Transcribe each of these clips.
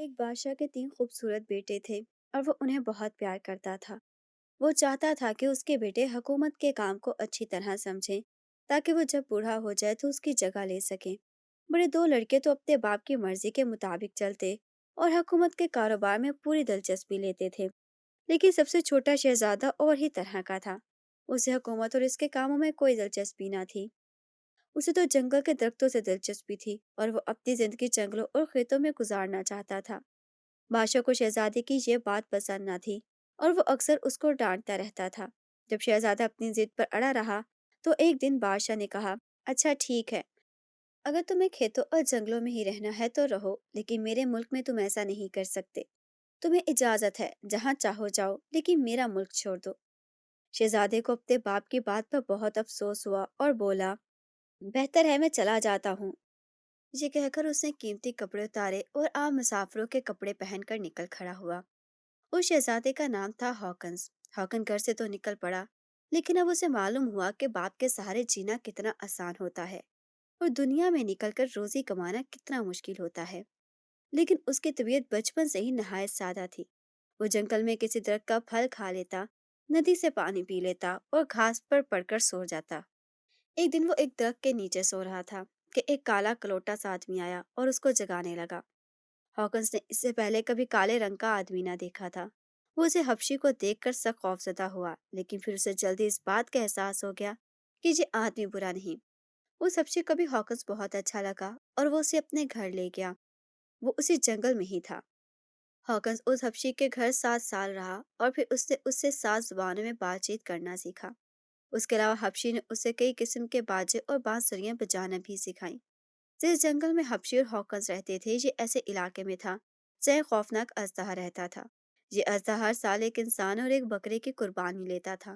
ایک بادشاہ کے 3 خوبصورت بیٹے تھے اور وہ انہیں بہت پیار کرتا تھا۔ وہ چاہتا تھا کہ اس کے بیٹے حکومت کے کام کو اچھی طرح سمجھیں تاکہ وہ جب بوڑھا ہو جائے تو اس کی جگہ لے سکیں۔ بڑے 2 لڑکے تو اپنے باپ کی مرضی کے مطابق چلتے اور حکومت کے کاروبار میں پوری دلچسپی لیتے تھے، لیکن سب سے چھوٹا شہزادہ اور ہی طرح کا تھا۔ اسے حکومت اور اس کے کاموں میں کوئی دلچسپی نہ تھی۔ اسے تو جنگل کے درختوں سے دلچسپی تھی اور وہ اپنی زندگی جنگلوں اور کھیتوں میں گزارنا چاہتا تھا۔ بادشاہ کو شہزادے کی یہ بات پسند نہ تھی اور وہ اکثر اس کو ڈانٹتا رہتا تھا۔ جب شہزادہ اپنی ضد پر اڑا رہا تو ایک دن بادشاہ نے کہا، اچھا ٹھیک ہے، اگر تمہیں کھیتوں اور جنگلوں میں ہی رہنا ہے تو رہو، لیکن میرے ملک میں تم ایسا نہیں کر سکتے۔ تمہیں اجازت ہے جہاں چاہو جاؤ، لیکن میرا ملک چھوڑ دو۔ شہزادے کو اپنے باپ کی بات پر بہت افسوس ہوا اور بولا، بہتر ہے میں چلا جاتا ہوں۔ یہ کہہ کر اس نے قیمتی کپڑے اتارے اور عام مسافروں کے کپڑے پہن کر نکل کھڑا ہوا۔ اس شہزادے کا نام تھا ہاکنس۔ ہاکن گھر سے تو نکل پڑا، لیکن اب اسے معلوم ہوا کہ باپ کے سہارے جینا کتنا آسان ہوتا ہے اور دنیا میں نکل کر روزی کمانا کتنا مشکل ہوتا ہے۔ لیکن اس کی طبیعت بچپن سے ہی نہایت سادہ تھی۔ وہ جنگل میں کسی درخت کا پھل کھا لیتا، ندی سے پانی پی لیتا اور گھاس پر پڑ کر سو جاتا۔ ایک دن وہ ایک درخت کے نیچے سو رہا تھا کہ ایک کالا کلوٹا سا آدمی آیا اور اس کو جگانے لگا۔ ہاکنس نے اس سے پہلے کبھی کالے رنگ کا آدمی نہ دیکھا تھا۔ وہ اسے حبشی کو دیکھ کر سخت خوفزدہ ہوا، لیکن پھر اسے جلدی اس بات کا احساس ہو گیا کہ یہ آدمی برا نہیں۔ اس حبشی کو بھی ہاکنس بہت اچھا لگا اور وہ اسے اپنے گھر لے گیا۔ وہ اسی جنگل میں ہی تھا۔ ہاکنس اس حبشی کے گھر 7 سال رہا اور پھر اس سے 7 زبانوں میں بات چیت کرنا سیکھا۔ اس کے علاوہ حبشی نے اسے کئی قسم کے باجے اور بانسریاں بجانا بھی سکھائیں۔ جس جنگل میں حبشی اور ہاکنس رہتے تھے، یہ ایسے علاقے میں تھا جہاں خوفناک اژدہا رہتا تھا۔ یہ اژدہا ہر سال ایک انسان اور ایک بکرے کی قربانی لیتا تھا،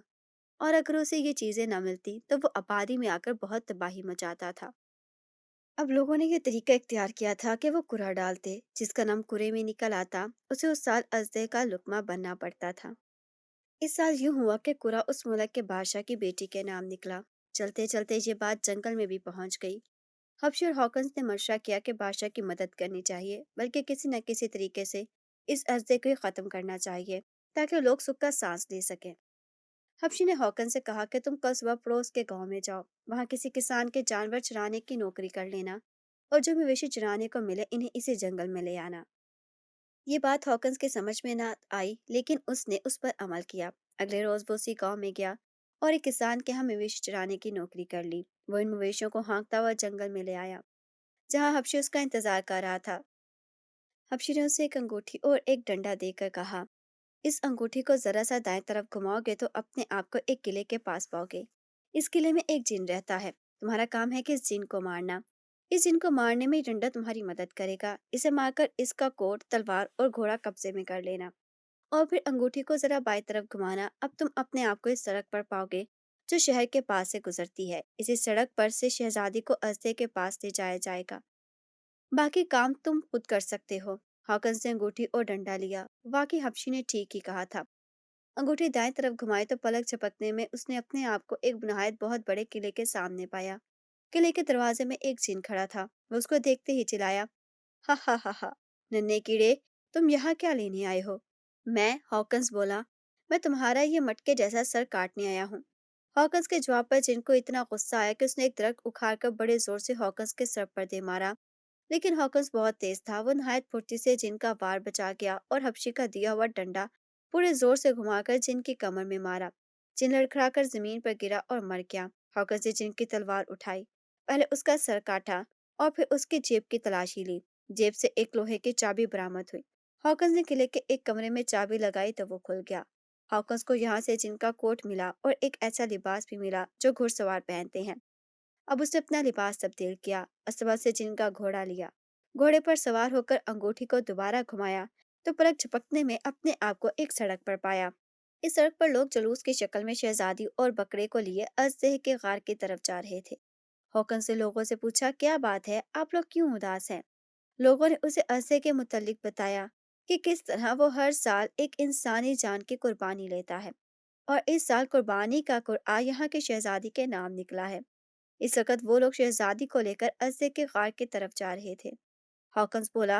اور اگر اسے یہ چیزیں نہ ملتی تو وہ آبادی میں آ کر بہت تباہی مچاتا تھا۔ اب لوگوں نے یہ طریقہ اختیار کیا تھا کہ وہ کرہ ڈالتے، جس کا نام کرے میں نکل آتا، اسے اس سال اژدہے کا لقمہ بننا پڑتا تھا۔ اس سال یوں ہوا کہ کرہ اس ملک کے بادشاہ کی بیٹی کے نام نکلا۔ چلتے چلتے یہ بات جنگل میں بھی پہنچ گئی۔ حبشی اور ہاکنس نے مشورہ کیا کہ بادشاہ کی مدد کرنی چاہیے، بلکہ کسی نہ کسی طریقے سے اس اژدہے کو ہی ختم کرنا چاہیے تاکہ لوگ سکھ کا سانس لے سکیں۔ حبشی نے ہاکن سے کہا کہ تم کل صبح پڑوس کے گاؤں میں جاؤ، وہاں کسی کسان کے جانور چرانے کی نوکری کر لینا، اور جو مویشی چرانے کو ملے انہیں اسی جنگل میں لے آنا۔ یہ بات ہاکنس کے سمجھ میں نہ آئی، لیکن اس نے اس پر عمل کیا۔ اگلے روز وہ اسی گاؤں میں گیا اور ایک کسان کے ہاں مویشی چرانے کی نوکری کر لی۔ وہ ان مویشیوں کو ہانکتا ہوا جنگل میں لے آیا جہاں حبشی اس کا انتظار کر رہا تھا۔ حبشی نے اسے ایک انگوٹھی اور ایک ڈنڈا دے کر کہا، اس انگوٹھی کو ذرا سا دائیں طرف گھماؤ گے تو اپنے آپ کو ایک قلعے کے پاس پاؤ گے۔ اس قلعے میں ایک جن رہتا ہے، تمہارا کام ہے کہ اس جن کو مارنا۔ اس جن کو مارنے میں یہ ڈنڈا تمہاری مدد کرے گا۔ اسے مار کر اس کا کوٹ، تلوار اور گھوڑا قبضے میں کر لینا، اور پھر انگوٹھی کو ذرا بائیں طرف گھمانا۔ اب تم اپنے آپ کو اس سڑک پر پاؤ گے جو شہر کے پاس سے گزرتی ہے۔ اسی سڑک پر سے شہزادی کو اژدہے کے پاس لے جایا جائے گا، باقی کام تم خود کر سکتے ہو۔ ہاکنس نے انگوٹھی اور ڈنڈا لیا۔ واقعی حبشی نے ٹھیک ہی کہا تھا۔ انگوٹھی دائیں طرف گھمائی تو پلک جھپکنے میں اس نے اپنے آپ کو ایک نہایت بہت بڑے قلعے کے سامنے پایا۔ قلعے کے دروازے میں ایک جن کھڑا تھا۔ وہ اس کو دیکھتے ہی چلایا، ہا ہا ہا ہا، ننھے کیڑے، تم یہاں کیا لینے آئے ہو؟ میں، ہاکنس بولا، میں تمہارا یہ مٹکے جیسا سر کاٹنے آیا ہوں۔ ہاکنس کے جواب پر جن کو اتنا غصہ آیا کہ اس نے ایک درخت اکھاڑ کر بڑے زور سے ہاکنس کے سر پر دے مارا، لیکن ہاکنس بہت تیز تھا۔ وہ نہایت پھرتی سے جن کا وار بچا گیا اور حبشی کا دیا ہوا ڈنڈا پورے زور سے گھما کر جن کی کمر میں مارا۔ جن لڑکھڑا کر زمین پر گرا اور مر گیا۔ ہاکنس نے جن کی تلوار اٹھائی، پہلے اس کا سر کاٹا اور پھر اس کی جیب کی تلاشی لی۔ جیب سے ایک لوہے کی چابی برآمد ہوئی۔ ہاکنس نے قلعے کے ایک کمرے میں چابی لگائی تو وہ کھل گیا۔ ہاکنس کو یہاں سے جن کا کوٹ ملا اور ایک ایسا لباس بھی ملا جو گھڑ سوار پہنتے ہیں۔ اب اس نے اپنا لباس تبدیل کیا، اسبل سے جن کا گھوڑا لیا، گھوڑے پر سوار ہو کر انگوٹھی کو دوبارہ گھمایا تو پلک جھپکنے میں اپنے آپ کو ایک سڑک پر پایا۔ اس سڑک پر لوگ جلوس کی شکل میں شہزادی اور بکرے کو لیے اژدہے کے غار کی طرف جا رہے تھے۔ ہاکنس سے لوگوں سے پوچھا، کیا بات ہے، آپ لوگ کیوں اداس ہیں؟ لوگوں نے اسے اژدہے کے متعلق بتایا کہ کس طرح وہ ہر سال ایک انسانی جان کی قربانی لیتا ہے، اور اس سال قربانی کا قرعہ یہاں کے شہزادی کے نام نکلا ہے۔ اس وقت وہ لوگ شہزادی کو لے کر اژدہے کے غار کی طرف جا رہے تھے۔ ہاکنس بولا،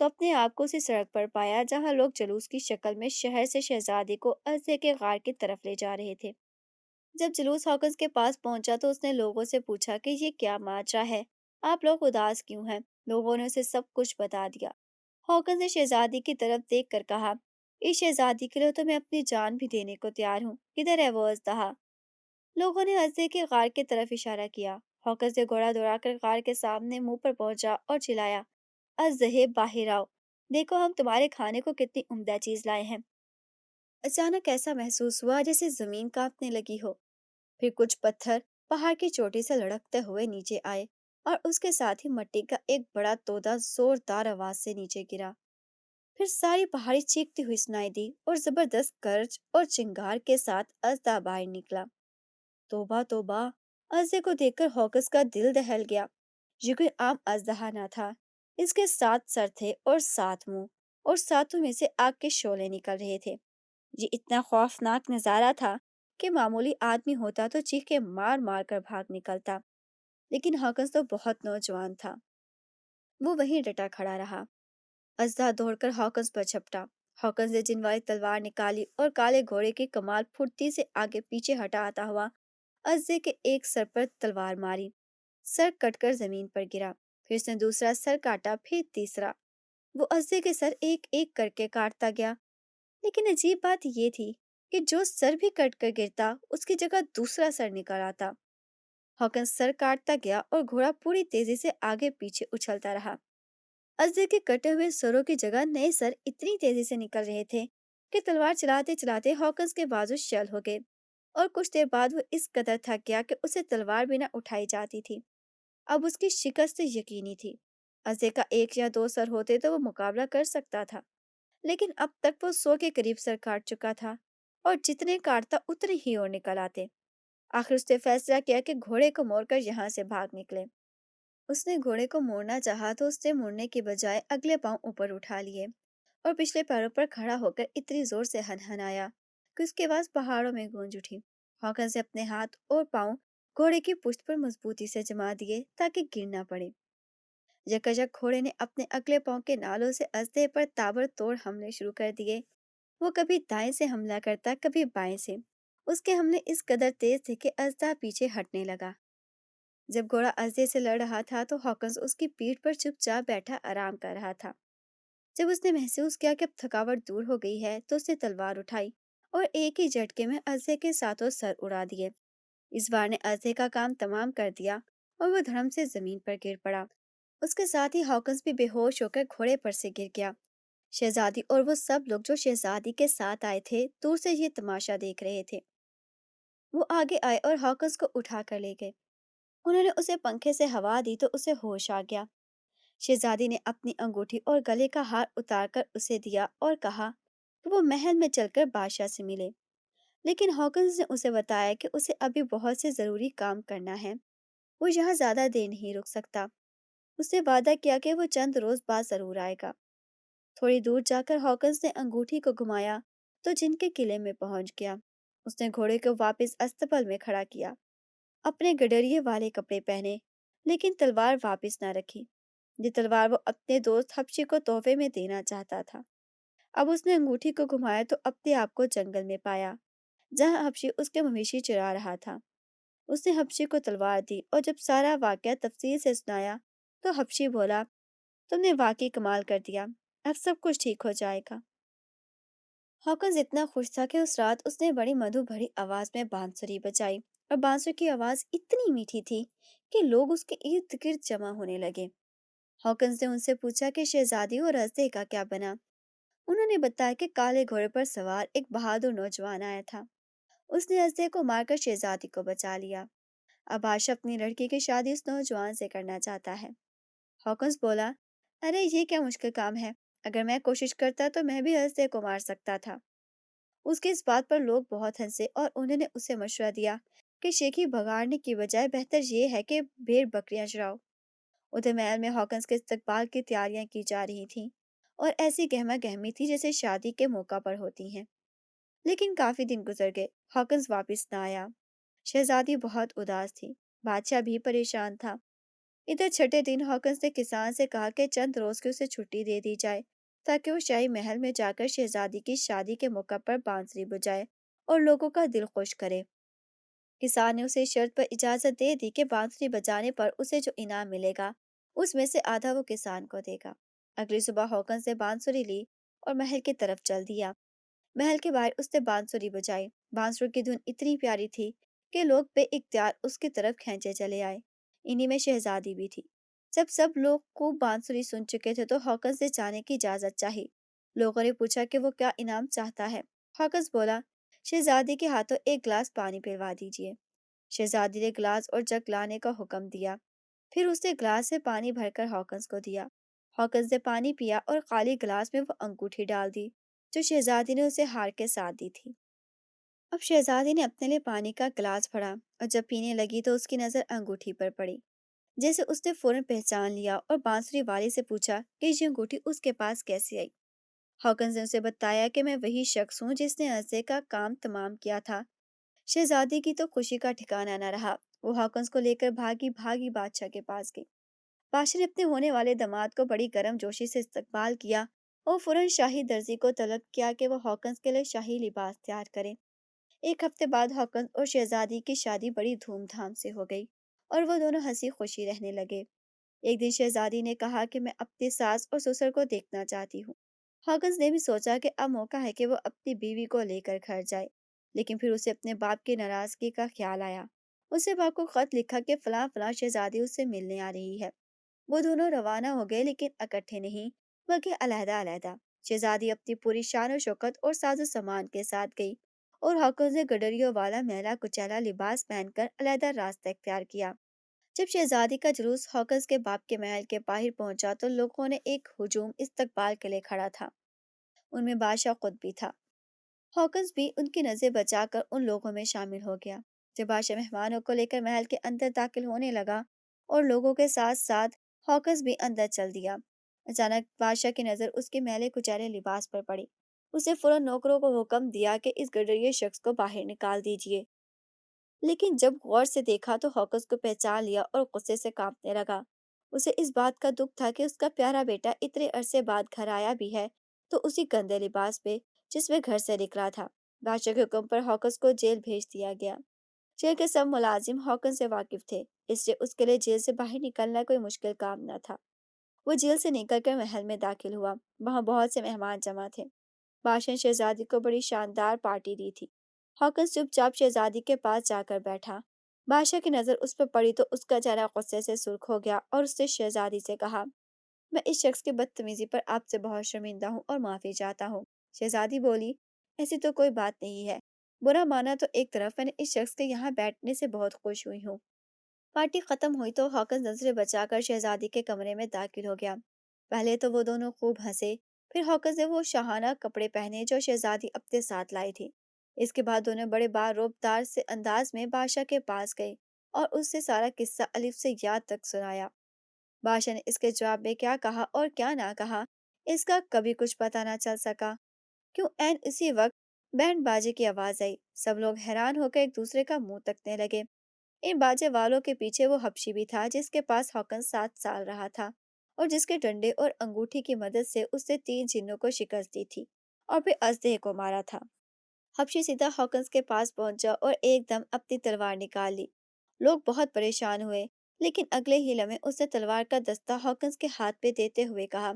تو اپنے آپ کو اسی سڑک پر پایا جہاں لوگ جلوس کی شکل میں شہر سے شہزادی کو ازدے کے غار کی طرف لے جا رہے تھے۔ جب جلوس ہاکنس کے پاس پہنچا تو اس نے لوگوں سے پوچھا کہ یہ کیا ماجرا ہے، آپ لوگ اداس کیوں ہیں؟ لوگوں نے اسے سب کچھ بتا دیا۔ ہاکنس نے شہزادی کی طرف دیکھ کر کہا، اس شہزادی کے لیے تو میں اپنی جان بھی دینے کو تیار ہوں، کدھر ہے وہ اژدہا؟ لوگوں نے ازدے کے غار کی طرف اشارہ کیا۔ ہاکنس نے گھوڑا دوڑا کر غار کے سامنے منہ پر پہنچا اور چلایا، ازدہے باہر آؤ، دیکھو ہم تمہارے کھانے کو کتنی عمدہ چیز لائے ہیں۔ اچانک ایسا محسوس ہوا جیسے زمین کانپنے لگی ہو، پھر کچھ پتھر پہاڑ کی چوٹی سے لڑکتے ہوئے نیچے آئے اور اس کے ساتھ ہی مٹی کا ایک بڑا تودا زوردار آواز سے نیچے گرا۔ پھر ساری پہاڑی چیختی ہوئی سنائی دی اور زبردست گرج اور چنگار کے ساتھ اژدہا باہر نکلا۔ توبہ توبہ! اژدہے کو دیکھ کر ہاکنس کا دل دہل گیا۔ یہ کوئی عام اژدہا نہ تھا، اس کے 7 سر تھے اور 7 منہ، اور ساتوں میں سے آگ کے شعلے نکل رہے تھے۔ یہ اتنا خوفناک نظارہ تھا کہ معمولی آدمی ہوتا تو چیخے مار مار کر بھاگ نکلتا، لیکن ہاکنس تو بہت نوجوان تھا، وہ وہیں ڈٹا کھڑا رہا۔ اژدہا دوڑ کر ہاکنس پر جھپٹا۔ ہاکنس نے جن والی تلوار نکالی اور کالے گھوڑے کی کمال پھرتی سے آگے پیچھے ہٹاتا ہوا اژدہے کے ایک سر پر تلوار ماری۔ سر کٹ کر زمین پر گرا، پھر اس نے دوسرا سر کاٹا، پھر تیسرا۔ وہ اژدہے کے سر ایک ایک کر کے کاٹتا گیا، لیکن عجیب بات یہ تھی کہ جو سر بھی کٹ کر گرتا اس کی جگہ دوسرا سر نکل آتا۔ ہاکنس سر کاٹتا گیا اور گھوڑا پوری تیزی سے آگے پیچھے اچھلتا رہا۔ اژدہے کے کٹے ہوئے سروں کی جگہ نئے سر اتنی تیزی سے نکل رہے تھے کہ تلوار چلاتے چلاتے ہاکنس کے بازو شل ہو گئے، اور کچھ دیر بعد وہ اس قدر تھک گیا کہ اسے تلوار بھی نہ اٹھائی جاتی تھی۔ اب اس کی شکست یقینی تھی۔ اژدہے کا 1 یا 2 سر ہوتے تو وہ مقابلہ کر سکتا تھا، لیکن اب تک وہ 100 کے قریب سر کاٹ چکا تھا، اور جتنے کاٹتا اتنے ہی اور نکل آتے۔ آخر اس نے فیصلہ کیا کہ گھوڑے کو موڑ کر یہاں سے بھاگ نکلے۔ اس نے گھوڑے کو موڑنا چاہا تو اس نے مڑنے کے بجائے اگلے پاؤں اوپر اٹھا لیے اور پچھلے پیروں پر کھڑا ہو کر اتنی زور سے ہنہنایا کہ اس کی آواز پہاڑوں میں گونج اٹھی۔ ہاکنس نے اپنے ہاتھ اور پاؤں گھوڑے کی پشت پر مضبوطی سے جما دیے تاکہ گر نہ پڑے۔ یکایک گھوڑے نے اپنے اگلے پاؤں کے نالوں سے اژدہے پر تابڑ توڑ حملے شروع کر دیے۔ وہ کبھی دائیں سے حملہ کرتا، کبھی بائیں سے۔ اس کے حملے اس قدر تیز تھے کہ اژدہا پیچھے ہٹنے لگا۔ جب گھوڑا اژدہے سے لڑ رہا تھا تو ہاکنس اس کی پیٹھ پر چپ چاپ بیٹھا آرام کر رہا تھا۔ جب اس نے محسوس کیا کہ اب تھکاوٹ دور ہو گئی ہے تو اس نے تلوار اٹھائی اور ایک ہی جھٹکے میں اژدہے کے 7 سر اڑا دیے۔ اس بار نے اژدہے کا کام تمام کر دیا اور وہ دھڑم سے زمین پر گر پڑا۔ اس کے ساتھ ہی ہاکنس بھی بے ہوش ہو کر گھوڑے پر سے گر گیا۔ شہزادی اور وہ سب لوگ جو شہزادی کے ساتھ آئے تھے دور سے یہ تماشا دیکھ رہے تھے۔ وہ آگے آئے اور ہاکنس کو اٹھا کر لے گئے۔ انہوں نے اسے پنکھے سے ہوا دی تو اسے ہوش آ گیا۔ شہزادی نے اپنی انگوٹھی اور گلے کا ہار اتار کر اسے دیا اور کہا کہ وہ محل میں چل کر بادشاہ سے ملے، لیکن ہاکنس نے اسے بتایا کہ اسے ابھی بہت سے ضروری کام کرنا ہے، وہ یہاں زیادہ دیر نہیں رک سکتا۔ اس نے وعدہ کیا کہ وہ چند روز بعد ضرور آئے گا۔ تھوڑی دور جا کر ہاکنس نے انگوٹھی کو گھمایا تو جن کے قلعے میں پہنچ گیا۔ اس نے گھوڑے کو واپس استبل میں کھڑا کیا، اپنے گڈریے والے کپڑے پہنے، لیکن تلوار واپس نہ رکھی۔ یہ تلوار وہ اپنے دوست حبشی کو تحفے میں دینا چاہتا تھا۔ اب اس نے انگوٹھی کو گھمایا تو اپنے آپ کو جنگل میں پایا جہاں حبشی اس کے مویشی چرا رہا تھا۔ اس نے حبشی کو تلوار دی اور جب سارا واقعہ تفصیل سے سنایا تو حبشی بولا، تم نے واقعی کمال کر دیا، اب سب کچھ ٹھیک ہو جائے گا۔ ہاکنس اتنا خوش تھا کہ اس رات اس نے بڑی مدھو بھری آواز میں بانسری بجائی، اور بانسری کی آواز اتنی میٹھی تھی کہ لوگ اس کے ارد گرد جمع ہونے لگے۔ ہاکنس نے ان سے پوچھا کہ شہزادی اور اژدہے کا کیا بنا۔ انہوں نے بتایا کہ کالے گھوڑے پر سوار ایک بہادر نوجوان آیا تھا، اس نے اژدہے کو مار کر شہزادی کو بچا لیا۔ اب بادشاہ اپنی لڑکی کی شادی اس نوجوان سے کرنا چاہتا ہے۔ ہاکنس بولا، ارے یہ کیا مشکل کام ہے، اگر میں کوشش کرتا تو میں بھی اژدہے کو مار سکتا تھا۔ اس کی اس بات پر لوگ بہت ہنسے اور انہوں نے اسے مشورہ دیا کہ شیخی بگاڑنے کی بجائے بہتر یہ ہے کہ بھیڑ بکریاں چراؤ۔ ادھر محل میں ہاکنس کے استقبال کی تیاریاں کی جا رہی تھیں اور ایسی گہما گہمی تھی جیسے شادی کے موقع پر ہوتی ہیں۔ لیکن کافی دن گزر گئے، ہاکنس واپس نہ آیا۔ شہزادی بہت اداس تھی، بادشاہ بھی پریشان تھا۔ ادھر چھٹے دن ہاکنس نے کسان سے کہا کہ چند روز کی اسے چھٹی دے دی جائے تاکہ وہ شاہی محل میں جا کر شہزادی کی شادی کے موقع پر بانسری بجائے اور لوگوں کا دل خوش کرے۔ کسان نے اسے شرط پر اجازت دے دی کہ بانسری بجانے پر اسے جو انعام ملے گا اس میں سے آدھا وہ کسان کو دے گا۔ اگلی صبح ہاکنس نے بانسری لی اور محل کی طرف چل دیا۔ محل کے باہر اس نے بانسری بجائی۔ بانسری کی دھن اتنی پیاری تھی کہ لوگ بے اختیار اس کی طرف کھینچے چلے آئے، انہی میں شہزادی بھی تھی۔ جب سب لوگ خوب بانسری سن چکے تھے تو ہاکنس سے جانے کی اجازت چاہی۔ لوگوں نے پوچھا کہ وہ کیا انعام چاہتا ہے۔ ہاکنس بولا، شہزادی کے ہاتھوں ایک گلاس پانی پلوا دیجیے۔ شہزادی نے گلاس اور جگ لانے کا حکم دیا، پھر اس نے گلاس سے پانی بھر کر ہاکنس کو دیا۔ ہاکنس نے پانی پیا اور خالی گلاس میں وہ انگوٹھی ڈال دی جو شہزادی نے اسے ہار کے ساتھ دی تھی۔ اب شہزادی نے اپنے لیے پانی کا گلاس بھرا اور جب پینے لگی تو اس کی نظر انگوٹھی پر پڑی، جیسے اس نے فوراً پہچان لیا اور بانسری والی سے پوچھا کہ یہ انگوٹھی اس کے پاس کیسے آئی۔ ہاکنس نے اسے بتایا کہ میں وہی شخص ہوں جس نے عرضے کا کام تمام کیا تھا۔ شہزادی کی تو خوشی کا ٹھکانہ نہ رہا، وہ ہاکنس کو لے کر بھاگی بھاگی بادشاہ کے پاس گئی۔ بادشاہ نے اپنے ہونے والے داماد کو بڑی گرم جوشی سے استقبال کیا اور فوراً شاہی درزی کو طلب کیا کہ وہ ہاکنس کے لیے شاہی لباس تیار کرے۔ ایک ہفتے بعد ہاکنس اور شہزادی کی شادی بڑی دھوم دھام سے ہو گئی اور وہ دونوں ہنسی خوشی رہنے لگے۔ ایک دن شہزادی نے کہا کہ میں اپنی ساس اور سسر کو دیکھنا چاہتی ہوں۔ ہاکنس نے بھی سوچا کہ اب موقع ہے کہ وہ اپنی بیوی کو لے کر گھر جائے، لیکن پھر اسے اپنے باپ کی ناراضگی کا خیال آیا۔ اسے باپ کو خط لکھا کہ فلاں فلاں شہزادی اس سے ملنے آ رہی ہے۔ وہ دونوں روانہ ہو گئے لیکن اکٹھے نہیں بلکہ علیحدہ علیحدہ۔ شہزادی اپنی پوری شان و شوکت اور ساز و سامان کے ساتھ گئی اور ہاکنس نے گڈریوں والا میلا کچیلا لباس پہن کر علیحدہ راستہ اختیار کیا۔ جب شہزادی کا جلوس ہاکنس کے باپ کے محل کے باہر پہنچا تو لوگوں نے ایک ہجوم استقبال کے لیے کھڑا تھا، ان میں بادشاہ خود بھی تھا۔ ہاکنس بھی ان کی نظر بچا کر ان لوگوں میں شامل ہو گیا۔ جب بادشاہ مہمانوں کو لے کر محل کے اندر داخل ہونے لگا اور لوگوں کے ساتھ ساتھ ہاکنس بھی اندر چل دیا، اچانک بادشاہ کی نظر اس کے میلے کچیلے لباس پر پڑی۔ اسے فوراً نوکروں کو حکم دیا کہ اس گڈریے شخص کو باہر نکال دیجیے، لیکن جب غور سے دیکھا تو ہاکنس کو پہچان لیا اور غصے سے کانپنے لگا۔ اسے اس بات کا دکھ تھا کہ اس کا پیارا بیٹا اتنے عرصے بعد گھر آیا بھی ہے تو اسی گندے لباس پہ جس میں گھر سے نکلا تھا۔ بادشاہ کے حکم پر ہاکنس کو جیل بھیج دیا گیا۔ جیل کے سب ملازم ہاکنس سے واقف تھے، اس لیے اس کے لیے جیل سے باہر نکلنا کوئی مشکل کام نہ تھا۔ وہ جیل سے نکل کر محل میں داخل ہوا، وہاں بہت سے مہمان جمع تھے۔ بادشاہ نے شہزادی کو بڑی شاندار پارٹی دی تھی۔ ہاکنس چپ چاپ شہزادی کے پاس جا کر بیٹھا۔ بادشاہ کی نظر اس پر پڑی تو اس کا چہرہ غصے سے سرخ ہو گیا اور اس نے شہزادی سے کہا، میں اس شخص کی بدتمیزی پر آپ سے بہت شرمندہ ہوں اور معافی چاہتا ہوں۔ شہزادی بولی، ایسی تو کوئی بات نہیں ہے، برا مانا تو ایک طرف، میں نے اس شخص کے یہاں بیٹھنے سے بہت خوش ہوئی ہوں۔ پارٹی ختم ہوئی تو ہاکنس نظریں بچا کر شہزادی کے کمرے میں داخل ہو گیا۔ پہلے تو وہ دونوں خوب ہنسے، پھر ہاکنس نے وہ شاہانہ کپڑے پہنے جو شہزادی اپنے ساتھ لائی تھی۔ اس کے بعد دونوں بڑے باروبدار سے انداز میں بادشاہ کے پاس گئے اور اس سے سارا قصہ الف سے یا تک سنایا۔ بادشاہ نے اس کے جواب میں کیا کہا اور کیا نہ کہا اس کا کبھی کچھ پتہ نہ چل سکا، کیوں عین اسی وقت بینڈ باجے کی آواز آئی۔ سب لوگ حیران ہو کر ایک دوسرے کا منہ تکنے لگے۔ ان باجے والوں کے پیچھے وہ حبشی بھی تھا جس کے پاس ہاکنس 7 سال رہا تھا اور جس کے ڈنڈے اور انگوٹھی کی مدد سے اس نے 3 جنوں کو شکست دی تھی اور پھر اژدہے کو مارا تھا۔ حبشی سیدھا ہاکنس کے پاس پہنچا اور ایک دم اپنی تلوار نکال لی۔ لوگ بہت پریشان ہوئے، لیکن اگلے ہی لمحے اس نے تلوار کا دستہ ہاکنس کے ہاتھ پہ دیتے ہوئے کہا،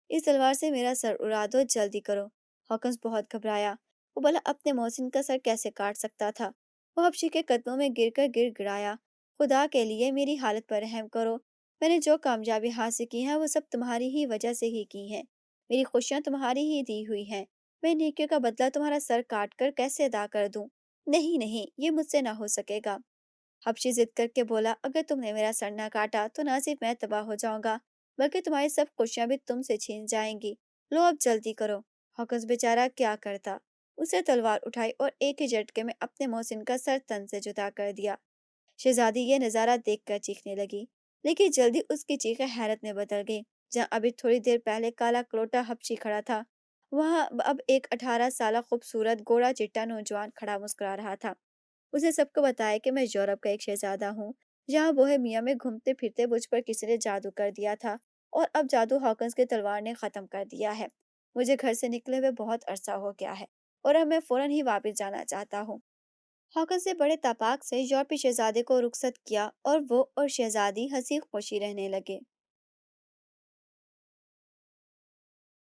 اس تلوار سے میرا سر اڑا دو، جلدی کرو۔ ہاکنس بہت گھبرایا، وہ بھلا اپنے محسن کا سر کیسے کاٹ سکتا تھا۔ وہ حبشی کے قدموں میں گر کر گر گڑایا، خدا کے لیے میری حالت پر رحم کرو، میں نے جو کامیابی حاصل کی ہیں وہ سب تمہاری ہی وجہ سے ہی کی ہیں، میری خوشیاں تمہاری ہی دی ہوئی ہیں، میں نیکیوں کا بدلہ تمہارا سر کاٹ کر کیسے ادا کر دوں؟ نہیں نہیں، یہ مجھ سے نہ ہو سکے گا۔ حبشی ضد کر کے بولا، اگر تم نے میرا سر نہ کاٹا تو نہ صرف میں تباہ ہو جاؤں گا بلکہ تمہاری سب خوشیاں بھی تم سے چھین جائیں گی، لو اب جلدی کرو۔ ہاکنس بیچارہ کیا کرتا، اسے تلوار اٹھائی اور ایک ہی جھٹکے میں اپنے محسن کا سر تن سے جدا کر دیا۔ شہزادی یہ نظارہ دیکھ کر چیخنے لگی، لیکن جلدی اس کی چیخیں حیرت میں بدل گئی۔ جہاں ابھی تھوڑی دیر پہلے کالا کلوٹا حبشی کھڑا تھا، وہاں اب ایک 18 سالہ خوبصورت گوڑا چٹا نوجوان کھڑا مسکرا رہا تھا۔ اسے سب کو بتایا کہ میں یورپ کا ایک شہزادہ ہوں جہاں بوہیمیا میں گھومتے پھرتے مجھ پر کسی نے جادو کر دیا تھا، اور اب جادو ہاکنس کے تلوار نے ختم کر دیا ہے۔ مجھے گھر سے نکلے ہوئے بہت عرصہ ہو گیا ہے، اور اب میں فوراً ہی واپس جانا چاہتا ہوں۔ ہاکنس نے بڑے تپاک سے یورپی شہزادے کو رخصت کیا، اور وہ اور شہزادی ہنسی خوشی رہنے لگے۔